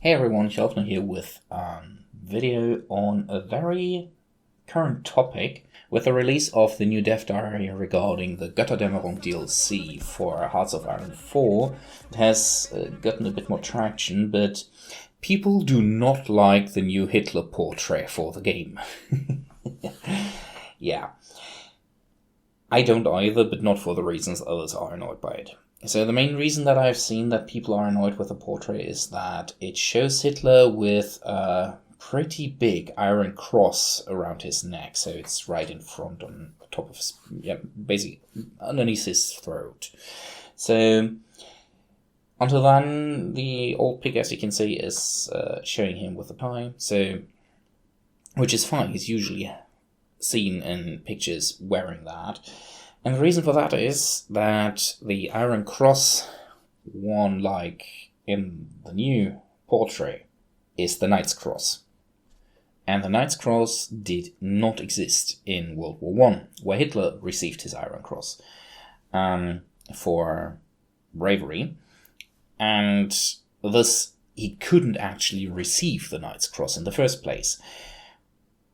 Hey everyone, Shelfner here with a video on a very current topic with the release of the new dev diary regarding the Götterdämmerung DLC for Hearts of Iron 4. It has gotten a bit more traction, but people do not like the new Hitler portrait for the game. Yeah. I don't either, but not for the reasons others are annoyed by it. So the main reason that I've seen that people are annoyed with the portrait is that it shows Hitler with a pretty big iron cross around his neck. So it's right in front on the top of his, basically underneath his throat. So until then, the old pic, as you can see, is showing him with a tie. So, which is fine. He's usually seen in pictures wearing that. And the reason for that is that the Iron Cross, one like in the new portrait, is the Knight's Cross. And the Knight's Cross did not exist in World War I, where Hitler received his Iron Cross for bravery. And thus, he couldn't actually receive the Knight's Cross in the first place.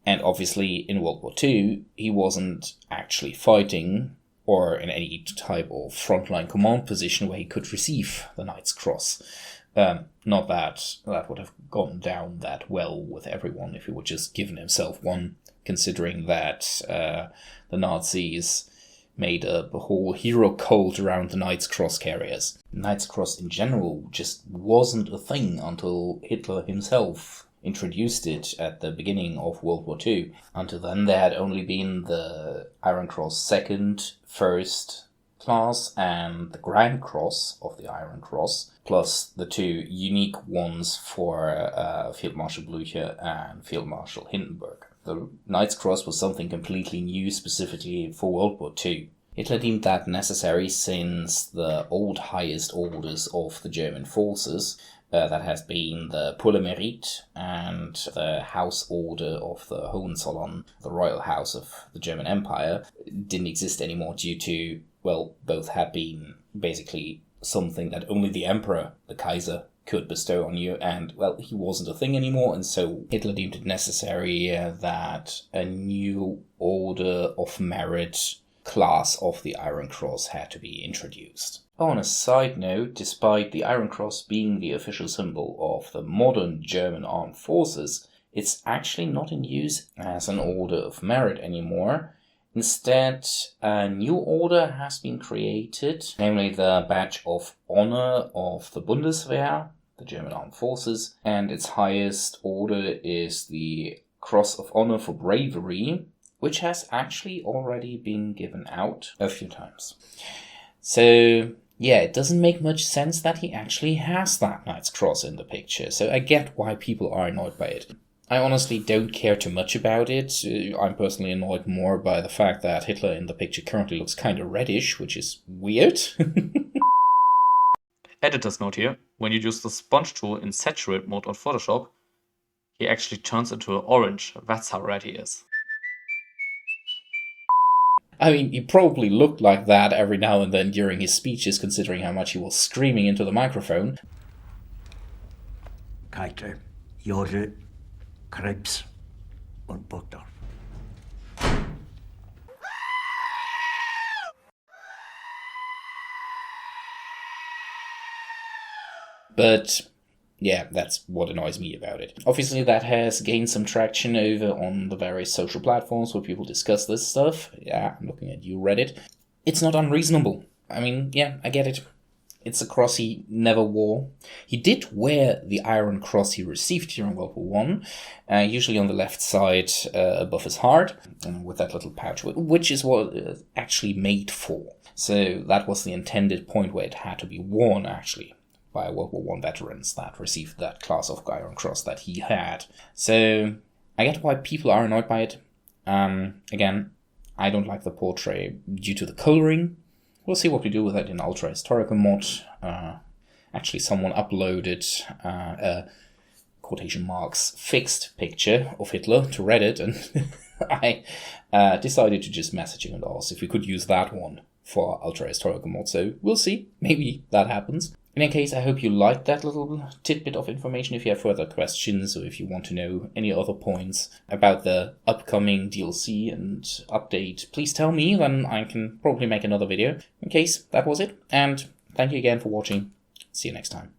And obviously, in World War II, he wasn't actually fighting or in any type of frontline command position where he could receive the Knight's Cross. Not that that would have gone down that well with everyone if he would just given himself one, considering that the Nazis made a whole hero cult around the Knight's Cross carriers. Knight's Cross in general just wasn't a thing until Hitler himself introduced it at the beginning of World War II. Until then, there had only been the Iron Cross Second, First class, and the Grand Cross of the Iron Cross, plus the two unique ones for Field Marshal Blücher and Field Marshal Hindenburg. The Knight's Cross was something completely new, specifically for World War II. Hitler deemed that necessary since the old highest orders of the German forces, that has been the Pour le Mérite and the House Order of the Hohenzollern, the royal house of the German Empire, didn't exist anymore due to, well, both had been basically something that only the Emperor, the Kaiser, could bestow on you, and, well, he wasn't a thing anymore, and so Hitler deemed it necessary that a new Order of Merit class of the Iron Cross had to be introduced. On a side note, despite the Iron Cross being the official symbol of the modern German armed forces, it's actually not in use as an order of merit anymore. Instead, a new order has been created, namely the Badge of Honor of the Bundeswehr, the German armed forces, and its highest order is the Cross of Honor for Bravery, which has actually already been given out a few times. So, yeah, it doesn't make much sense that he actually has that Knight's Cross in the picture, so I get why people are annoyed by it. I honestly don't care too much about it. I'm personally annoyed more by the fact that Hitler in the picture currently looks kind of reddish, which is weird. Editor's note here, when you use the sponge tool in saturate mode on Photoshop, he actually turns into an orange. That's how red he is. I mean, he probably looked like that every now and then during his speeches, considering how much he was screaming into the microphone. Kälte, Jode, Krebs und Butter. But yeah, that's what annoys me about it. Obviously, that has gained some traction over on the various social platforms where people discuss this stuff. Yeah, I'm looking at you, Reddit. It's not unreasonable. I mean, yeah, I get it. It's a cross he never wore. He did wear the Iron Cross he received during World War I, usually on the left side above his heart, with that little pouch, which is what it's actually made for. So that was the intended point where it had to be worn, actually, by World War I veterans that received that class of Iron Cross that he had. So I get why people are annoyed by it. Again, I don't like the portrait due to the coloring. We'll see what we do with it in Ultra Historical mod. Actually, someone uploaded a quotation marks fixed picture of Hitler to Reddit, and I decided to just message him and ask if we could use that one for Ultra Historical mod. So we'll see. Maybe that happens. In any case, I hope you liked that little tidbit of information. If you have further questions or if you want to know any other points about the upcoming DLC and update, please tell me, then I can probably make another video. In case, that was it, and thank you again for watching. See you next time.